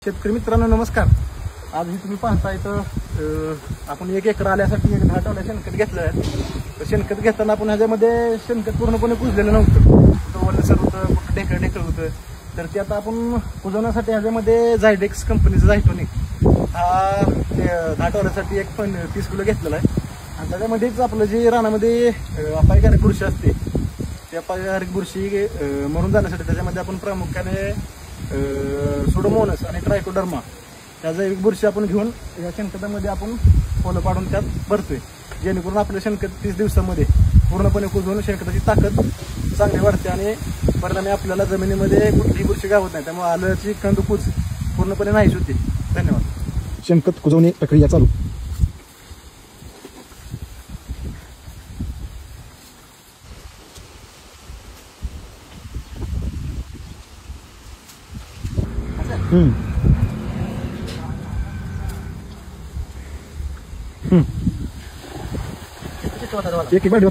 शेतकरी मित्रांनो नमस्कार. आज ही तुम्ही पाहता इथं आपण 1 एकर आल्यासाठी 10 टोल्या शेणखत घेतलं आहे. शेणखत घेताना आपण ह्याच्यामध्ये शेणखत पूर्णपणे कुजलेलं नव्हतं. कुठं वलसर होतं, कुठं ढेकळ होतं. तर ते आता आपण कुजवण्यासाठी ह्याच्यामध्ये झायडेक्स कंपनीचं झायटोनिक हा 10 टोल्यासाठी 30 किलो घेतलेला आहे. आणि त्याच्यामध्येच आपलं जे रानामध्ये अपायकारक बुरशी असते ते अपायकारक बुरशी मरून जाण्यासाठी त्याच्यामध्ये आपण प्रामुख्याने सुडोमोनस आणि ट्रायकोडर्मा या जैविक बुरशी आपण घेऊन या शेणखतामध्ये आपण पोलं पाडून त्यात भरतोय, जेणेकरून आपलं शेणखत 30 दिवसामध्ये पूर्णपणे कुजवून शेणखताची ताकद चांगली वाढते आणि परिणामी आपल्याला जमिनीमध्ये कुठलीही बुरशी गावत नाही. त्यामुळे आल्याची कंदकुज पूर्णपणे नाहीच होती. धन्यवाद. शेणखत कुजवणी प्रक्रिया चालू. एक बार